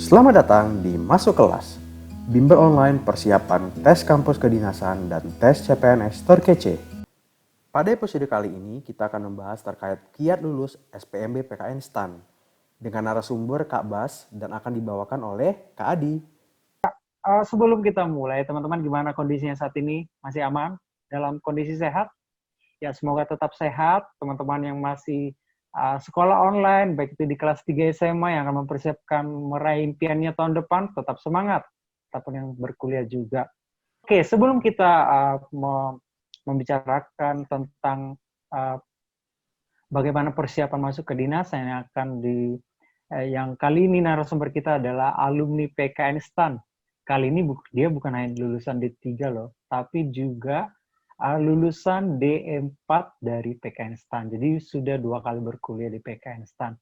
Selamat datang di Masuk Kelas, bimbel online persiapan tes kampus kedinasan dan tes CPNS terkece. Pada episode kali ini kita akan membahas terkait kiat lulus SPMB PKN STAN dengan narasumber Kak Bas dan akan dibawakan oleh Kak Adi. Sebelum kita mulai, teman-teman gimana kondisinya saat ini? Masih aman? Dalam kondisi sehat? Ya, semoga tetap sehat. Teman-teman yang masih sekolah online, baik itu di kelas 3 SMA yang akan mempersiapkan meraih impiannya tahun depan, tetap semangat. Ataupun yang berkuliah juga. Oke, sebelum kita membicarakan tentang bagaimana persiapan masuk ke dinas yang kali ini narasumber kita adalah alumni PKN STAN. Kali ini dia bukan hanya lulusan D3 loh, tapi juga lulusan D4 dari PKN STAN. Jadi sudah 2 kali berkuliah di PKN STAN.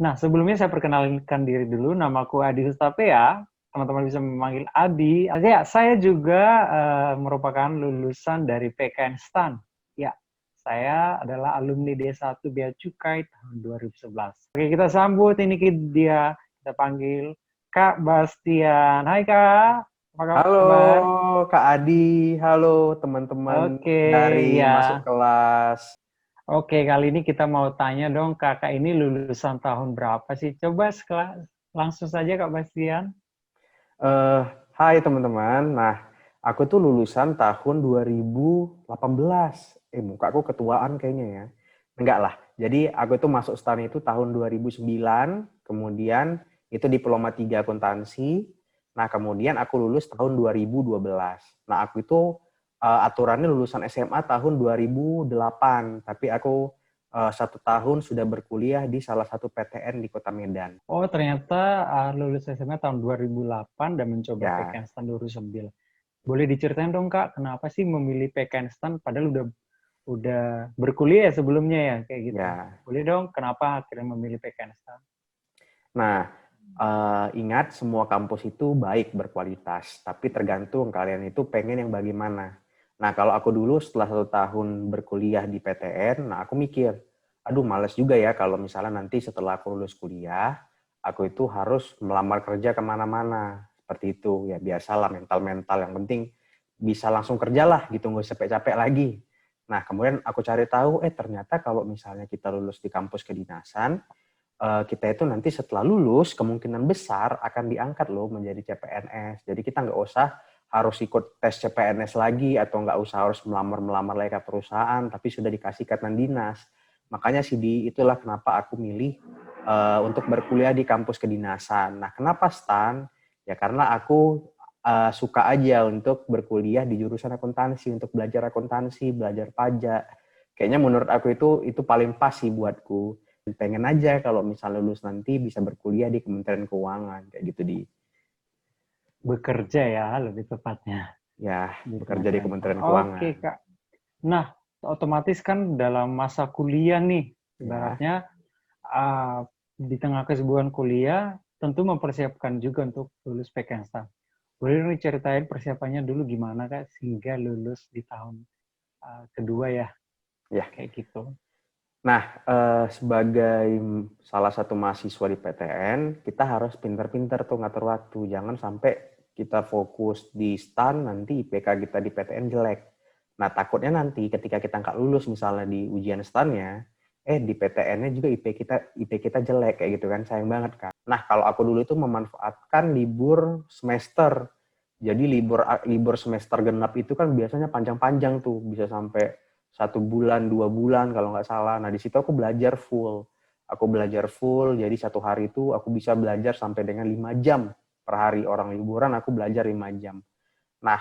Nah, sebelumnya saya perkenalkan diri dulu, namaku Adi Hustapea. Teman-teman bisa memanggil Adi. Ya, saya juga merupakan lulusan dari PKN STAN. Ya, saya adalah alumni D1 Bea Cukai tahun 2011. Oke, kita sambut ini dia. Kita panggil Kak Bastian. Hai Kak, apa Halo kabar? Kak Adi, halo teman-teman Oke, dari Masuk ya. Kelas. Oke, kali ini kita mau tanya dong, kakak ini lulusan tahun berapa sih? Coba langsung saja Kak Bastian. Eh, Hai teman-teman, nah aku tuh lulusan tahun 2018. Muka aku ketuaan kayaknya ya. Enggak lah, jadi aku tuh masuk STAN itu tahun 2009, kemudian itu diploma 3 akuntansi, nah kemudian aku lulus tahun 2012. Nah aku itu aturannya lulusan SMA tahun 2008, tapi aku 1 tahun sudah berkuliah di salah satu PTN di Kota Medan. Oh, ternyata lulus SMA tahun 2008 dan mencoba Ya, PKN STAN 2009. Boleh diceritain dong Kak, kenapa sih memilih PKN STAN padahal udah berkuliah ya sebelumnya ya kayak gitu. ya. Boleh dong, kenapa akhirnya memilih PKN STAN? Nah, ingat semua kampus itu baik berkualitas, tapi tergantung kalian itu pengen yang bagaimana. Nah, kalau aku dulu setelah 1 tahun berkuliah di PTN, nah aku mikir, aduh males juga ya kalau misalnya nanti setelah aku lulus kuliah, aku itu harus melamar kerja kemana-mana. Seperti itu, ya biasalah mental-mental yang penting bisa langsung kerja lah gitu, nggak usah capek-capek lagi. Nah, kemudian aku cari tahu, ternyata kalau misalnya kita lulus di kampus kedinasan, kita itu nanti setelah lulus kemungkinan besar akan diangkat loh menjadi CPNS. Jadi kita nggak usah harus ikut tes CPNS lagi atau nggak usah harus melamar lagi ke perusahaan, tapi sudah dikasih ikatan dinas. Makanya itulah kenapa aku milih untuk berkuliah di kampus kedinasan. Nah, kenapa STAN? Ya karena aku suka aja untuk berkuliah di jurusan akuntansi, untuk belajar akuntansi, belajar pajak. Kayaknya menurut aku itu paling pas sih buatku. Pengen aja kalau misalnya lulus nanti bisa berkuliah di Kementerian Keuangan kayak gitu di Bekerja ya, lebih tepatnya ya di bekerja di Kementerian Kementerian Keuangan. Oke Keuangan Kak. Nah, otomatis kan dalam masa kuliah nih, ya. ibaratnya uh, di tengah kesibukan kuliah, tentu mempersiapkan juga untuk lulus PKN STAN. Boleh dong ceritain persiapannya dulu gimana Kak, sehingga lulus di tahun kedua ya, Ya. kayak gitu. Nah, sebagai salah satu mahasiswa di PTN, kita harus pinter-pinter tuh ngatur waktu. Jangan sampai kita fokus di STAN, nanti IPK kita di PTN jelek. Nah, takutnya nanti ketika kita nggak lulus misalnya di ujian STAN-nya, di PTN-nya juga IP kita jelek, kayak gitu kan, sayang banget kan. Nah, kalau aku dulu itu memanfaatkan libur semester. Jadi libur semester genap itu kan biasanya panjang-panjang tuh, bisa sampai 1 bulan, 2 bulan kalau nggak salah. Nah di situ aku belajar full. Aku belajar full, jadi 1 hari itu aku bisa belajar sampai dengan 5 jam per hari. Orang liburan aku belajar 5 jam. Nah,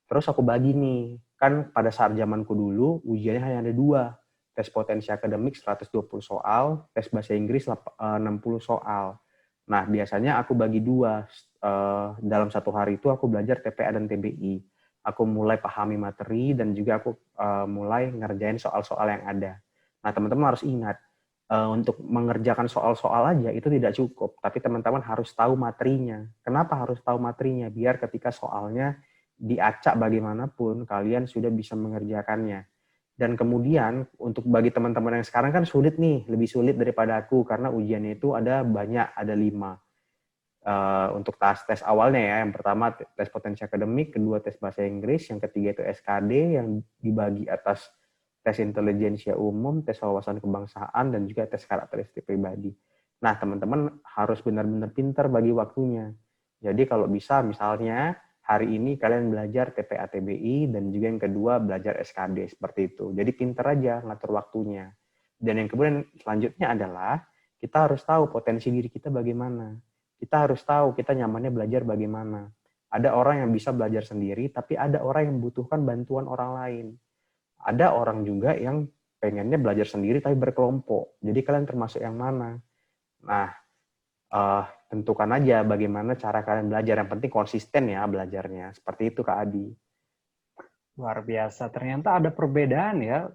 terus aku bagi nih. Kan pada saat zamanku dulu, ujiannya hanya ada 2. Tes potensi akademik 120 soal, tes bahasa Inggris 60 soal. Nah, biasanya aku bagi 2. Dalam 1 hari itu aku belajar TPA dan TBI. Aku mulai pahami materi dan juga aku mulai ngerjain soal-soal yang ada. Nah, teman-teman harus ingat, untuk mengerjakan soal-soal aja itu tidak cukup, tapi teman-teman harus tahu materinya. Kenapa harus tahu materinya? Biar ketika soalnya diacak bagaimanapun, kalian sudah bisa mengerjakannya. Dan kemudian, untuk bagi teman-teman yang sekarang kan sulit nih, lebih sulit daripada aku, karena ujiannya itu ada banyak, ada 5. untuk tes awalnya ya. Yang pertama tes potensi akademik, kedua tes bahasa Inggris, yang ketiga itu SKD yang dibagi atas tes intelijensia umum, tes wawasan kebangsaan, dan juga tes karakteristik pribadi. Nah, teman-teman harus benar-benar pintar bagi waktunya. Jadi kalau bisa misalnya hari ini kalian belajar TPA-TBI dan juga yang kedua belajar SKD seperti itu. Jadi pintar aja ngatur waktunya. Dan yang kemudian selanjutnya adalah kita harus tahu potensi diri kita bagaimana. Kita harus tahu kita nyamannya belajar bagaimana. Ada orang yang bisa belajar sendiri, tapi ada orang yang membutuhkan bantuan orang lain. Ada orang juga yang pengennya belajar sendiri tapi berkelompok. Jadi kalian termasuk yang mana? Nah, tentukan aja bagaimana cara kalian belajar. Yang penting konsisten ya belajarnya. Seperti itu Kak Adi. Luar biasa. Ternyata ada perbedaan ya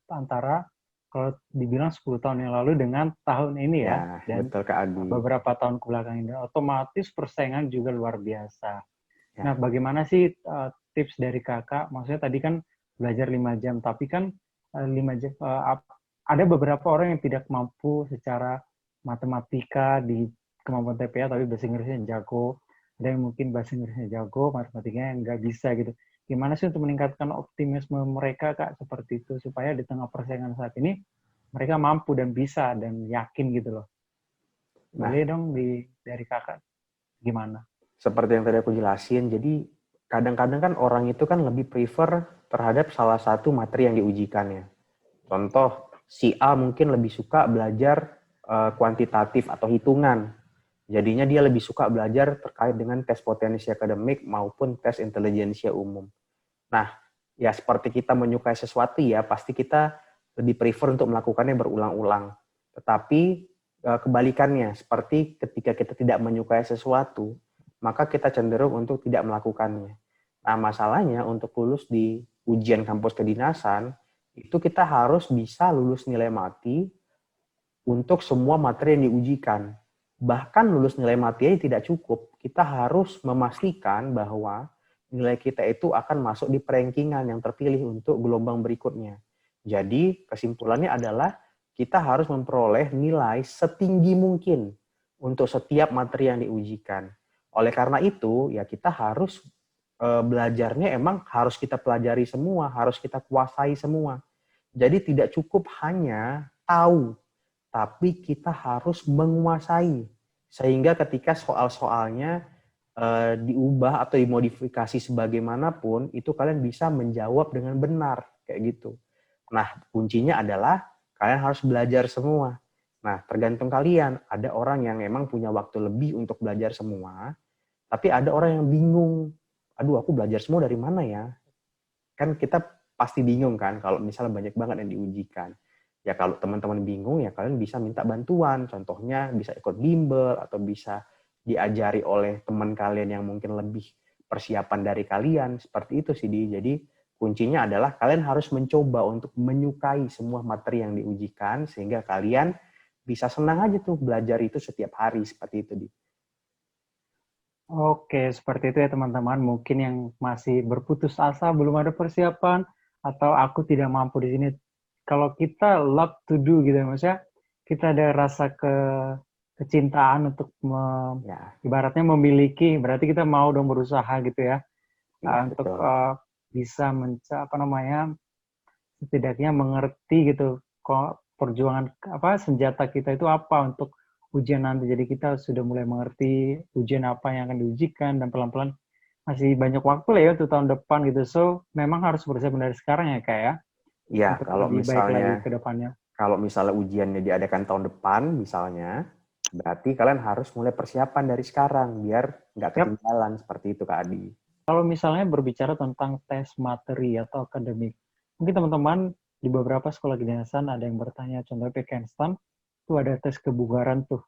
antara kalau dibilang 10 tahun yang lalu dengan tahun ini ya. Dan Betul Kak Adi. beberapa tahun kebelakang ini. Otomatis persaingan juga luar biasa. Ya. Nah, bagaimana sih tips dari kakak? Maksudnya tadi kan belajar 5 jam, tapi kan 5 jam, ada beberapa orang yang tidak mampu secara matematika di kemampuan TPA, tapi bahasa Inggrisnya jago. Ada yang mungkin bahasa Inggrisnya jago, matematikanya nggak bisa gitu. Gimana sih untuk meningkatkan optimisme mereka, Kak, seperti itu, supaya di tengah persaingan saat ini, mereka mampu dan bisa dan yakin gitu loh. Boleh dong dari kakak, gimana? Seperti yang tadi aku jelasin, jadi kadang-kadang kan orang itu kan lebih prefer terhadap salah satu materi yang diujikan ya. Contoh, si A mungkin lebih suka belajar kuantitatif atau hitungan. Jadinya dia lebih suka belajar terkait dengan tes potensi akademik maupun tes intelijensia umum. Nah, ya seperti kita menyukai sesuatu ya, pasti kita lebih prefer untuk melakukannya berulang-ulang. Tetapi kebalikannya, seperti ketika kita tidak menyukai sesuatu, maka kita cenderung untuk tidak melakukannya. Nah, masalahnya untuk lulus di ujian kampus kedinasan, itu kita harus bisa lulus nilai mati untuk semua materi yang diujikan. Bahkan lulus nilai mati aja tidak cukup. Kita harus memastikan bahwa nilai kita itu akan masuk di perankingan yang terpilih untuk gelombang berikutnya. Jadi kesimpulannya adalah kita harus memperoleh nilai setinggi mungkin untuk setiap materi yang diujikan. Oleh karena itu, ya kita harus belajarnya emang harus kita pelajari semua, harus kita kuasai semua. Jadi tidak cukup hanya tahu, tapi kita harus menguasai. Sehingga ketika soal-soalnya diubah atau dimodifikasi sebagaimanapun, itu kalian bisa menjawab dengan benar, kayak gitu. Nah, kuncinya adalah kalian harus belajar semua. Nah, tergantung kalian. Ada orang yang memang punya waktu lebih untuk belajar semua, tapi ada orang yang bingung. Aduh, aku belajar semua dari mana ya? Kan kita pasti bingung kan kalau misalnya banyak banget yang diujikan. Ya kalau teman-teman bingung ya kalian bisa minta bantuan. Contohnya bisa ikut bimbel atau bisa diajari oleh teman kalian yang mungkin lebih persiapan dari kalian. Seperti itu sih, Jadi kuncinya adalah kalian harus mencoba untuk menyukai semua materi yang diujikan sehingga kalian bisa senang aja tuh belajar itu setiap hari seperti itu, Di. Oke, seperti itu ya teman-teman. Mungkin yang masih berputus asa, belum ada persiapan, atau aku tidak mampu di sini. Kalau kita love to do gitu ya, maksudnya kita ada rasa kecintaan untuk ibaratnya memiliki, berarti kita mau dong berusaha gitu ya, untuk bisa setidaknya mengerti gitu, kok perjuangan senjata kita itu apa untuk ujian nanti. Jadi kita sudah mulai mengerti ujian apa yang akan diujikan dan pelan-pelan masih banyak waktu lah ya untuk tahun depan gitu. So memang harus bersiap dari sekarang ya Kak ya. Iya, Untuk kalau lebih baik lagi ke depannya. Kalau misalnya ujiannya diadakan tahun depan misalnya, berarti kalian harus mulai persiapan dari sekarang biar nggak ketinggalan seperti itu Kak Adi. Kalau misalnya berbicara tentang tes materi atau akademik, mungkin teman-teman di beberapa sekolah kedinasan ada yang bertanya, contohnya PKN itu ada tes kebugaran tuh.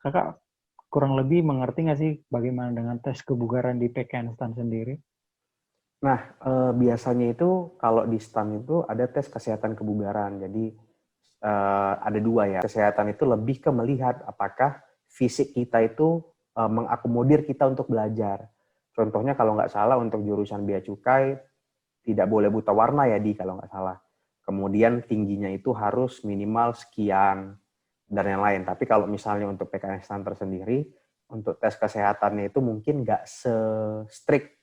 Kakak kurang lebih mengerti nggak sih bagaimana dengan tes kebugaran di PKN sendiri? Nah, biasanya itu kalau di STAN itu ada tes kesehatan kebugaran. Jadi ada dua ya. Kesehatan itu lebih ke melihat apakah fisik kita itu mengakomodir kita untuk belajar. Contohnya kalau nggak salah untuk jurusan Bea Cukai tidak boleh buta warna ya kalau nggak salah. Kemudian tingginya itu harus minimal sekian dan yang lain. Tapi kalau misalnya untuk PKN STAN tersendiri, untuk tes kesehatannya itu mungkin nggak se-strict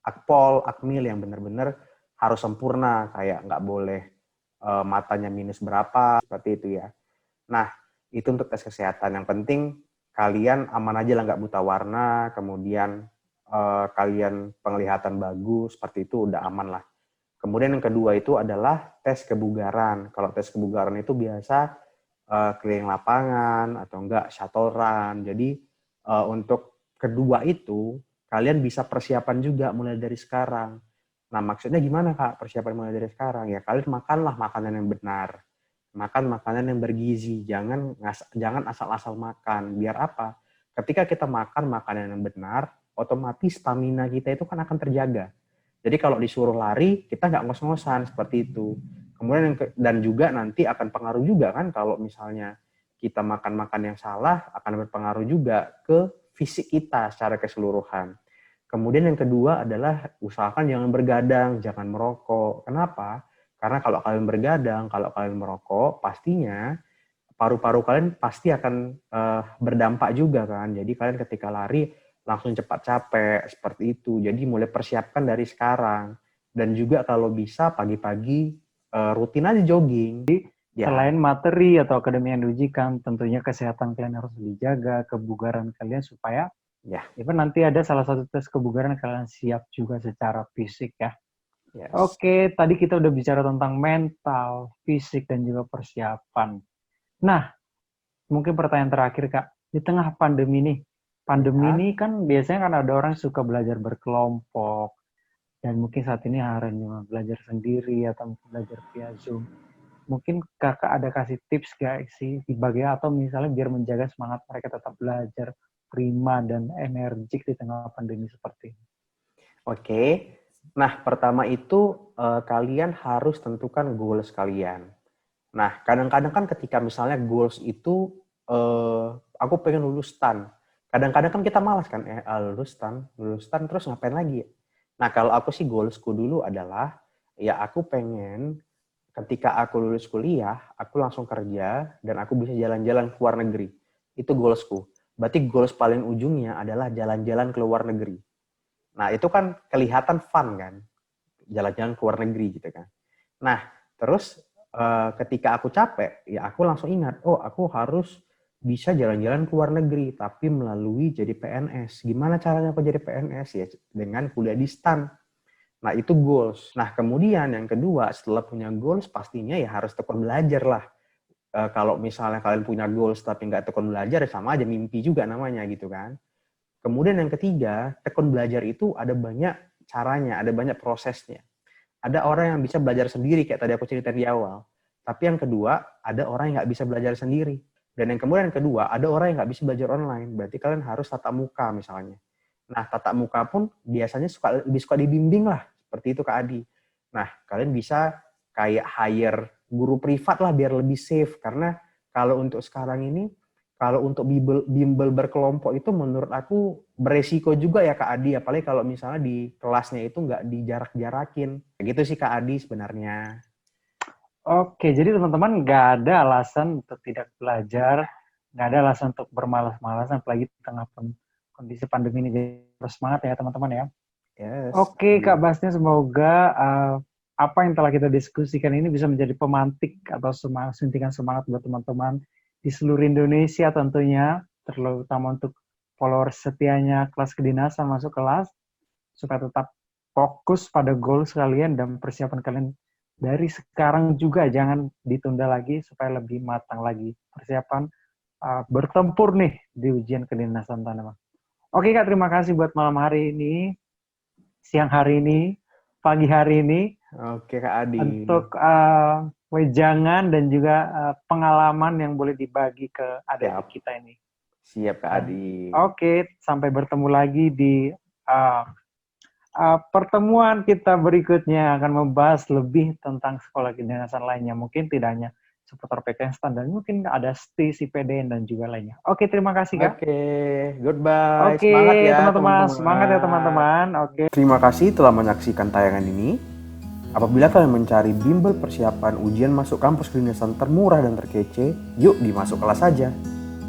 Akpol, Akmil yang benar-benar harus sempurna, kayak nggak boleh matanya minus berapa, seperti itu ya. Nah, itu untuk tes kesehatan. Yang penting kalian aman aja lah, nggak buta warna, kemudian kalian penglihatan bagus, seperti itu udah aman lah. Kemudian yang kedua itu adalah tes kebugaran. Kalau tes kebugaran itu biasa keliling lapangan atau enggak shuttle run. Jadi untuk kedua itu kalian bisa persiapan juga mulai dari sekarang. Nah, maksudnya gimana, Kak? Persiapan mulai dari sekarang? Ya, kalian makanlah makanan yang benar. Makan makanan yang bergizi. Jangan asal-asal makan. Biar apa? Ketika kita makan makanan yang benar, otomatis stamina kita itu kan akan terjaga. Jadi kalau disuruh lari, kita nggak ngos-ngosan seperti itu. Kemudian dan juga nanti akan pengaruh juga kan kalau misalnya kita makan yang salah, akan berpengaruh juga ke fisik kita secara keseluruhan. Kemudian yang kedua adalah usahakan jangan bergadang, jangan merokok. Kenapa? Karena kalau kalian bergadang, kalau kalian merokok, pastinya paru-paru kalian pasti akan berdampak juga kan. Jadi kalian ketika lari langsung cepat capek, seperti itu. Jadi mulai persiapkan dari sekarang. Dan juga kalau bisa pagi-pagi rutin aja jogging. Ya. Selain materi atau akademi yang diujikan, tentunya kesehatan kalian harus dijaga, kebugaran kalian supaya nanti ada salah satu tes kebugaran kalian siap juga secara fisik ya. Yes. Oke, tadi kita udah bicara tentang mental, fisik, dan juga persiapan. Nah, mungkin pertanyaan terakhir, Kak. Di tengah pandemi nih, ini kan biasanya kan ada orang yang suka belajar berkelompok, dan mungkin saat ini hanya belajar sendiri atau belajar via Zoom. Mungkin Kakak ada kasih tips gak sih di bagian atau misalnya biar menjaga semangat mereka tetap belajar prima dan energik di tengah pandemi seperti ini? Oke. Nah, pertama itu kalian harus tentukan goals kalian. Nah, kadang-kadang kan ketika misalnya goals itu aku pengen lulus STAN. Kadang-kadang kan kita malas kan, lulus STAN terus ngapain lagi ya? Nah, kalau aku sih goalsku dulu adalah ya aku pengen ketika aku lulus kuliah, aku langsung kerja dan aku bisa jalan-jalan ke luar negeri. Itu goalsku. Berarti goals paling ujungnya adalah jalan-jalan ke luar negeri. Nah, itu kan kelihatan fun kan, jalan-jalan ke luar negeri gitu kan. Nah, terus ketika aku capek, ya aku langsung ingat, aku harus bisa jalan-jalan ke luar negeri, tapi melalui jadi PNS. Gimana caranya aku jadi PNS? Ya dengan kuliah di STAN. Nah, itu goals. Nah, kemudian yang kedua, setelah punya goals, pastinya ya harus tekun belajar lah. Kalau misalnya kalian punya goals tapi nggak tekun belajar, ya sama aja mimpi juga namanya gitu kan. Kemudian yang ketiga, tekun belajar itu ada banyak caranya, ada banyak prosesnya. Ada orang yang bisa belajar sendiri, kayak tadi aku cerita di awal. Tapi yang kedua, ada orang yang nggak bisa belajar sendiri. Dan yang kemudian yang kedua, ada orang yang nggak bisa belajar online. Berarti kalian harus tatap muka misalnya. Nah, tatap muka pun biasanya lebih suka dibimbing lah. Seperti itu, Kak Adi. Nah, kalian bisa kayak hire guru privat lah biar lebih safe. Karena kalau untuk sekarang ini, kalau untuk bimbel berkelompok itu menurut aku beresiko juga ya, Kak Adi. Apalagi kalau misalnya di kelasnya itu nggak dijarak-jarakin. Gitu sih, Kak Adi sebenarnya. Oke, jadi teman-teman nggak ada alasan untuk tidak belajar. Nggak ada alasan untuk bermalas-malasan, apalagi di tengah kondisi pandemi ini. Jadi harus semangat ya teman-teman ya. Yes. Oke, Kak Basnya, semoga apa yang telah kita diskusikan ini bisa menjadi pemantik atau suntikan semangat buat teman-teman di seluruh Indonesia tentunya, terutama untuk followers setianya kelas kedinasan masuk kelas, supaya tetap fokus pada goals kalian dan persiapan kalian dari sekarang juga, jangan ditunda lagi supaya lebih matang lagi persiapan bertempur nih di ujian kedinasan tanaman. Oke Kak, terima kasih buat malam hari ini, siang hari ini, pagi hari ini. Oke Kak Adi. Untuk wejangan dan juga pengalaman yang boleh dibagi ke adik-adik kita ini. Siap Kak Adi. Oke, sampai bertemu lagi di pertemuan kita berikutnya, akan membahas lebih tentang sekolah kedinasan lainnya. Mungkin tidak hanya seputar PTN STAN, dan mungkin ada STIS, IPDN, dan juga lainnya. Oke, terima kasih Kak. Oke, goodbye. Oke, semangat ya teman-teman. Semangat ya teman-teman. Oke. Terima kasih telah menyaksikan tayangan ini. Apabila kalian mencari bimbel persiapan ujian masuk kampus kedinasan termurah dan terkece, yuk dimasuk kelas saja.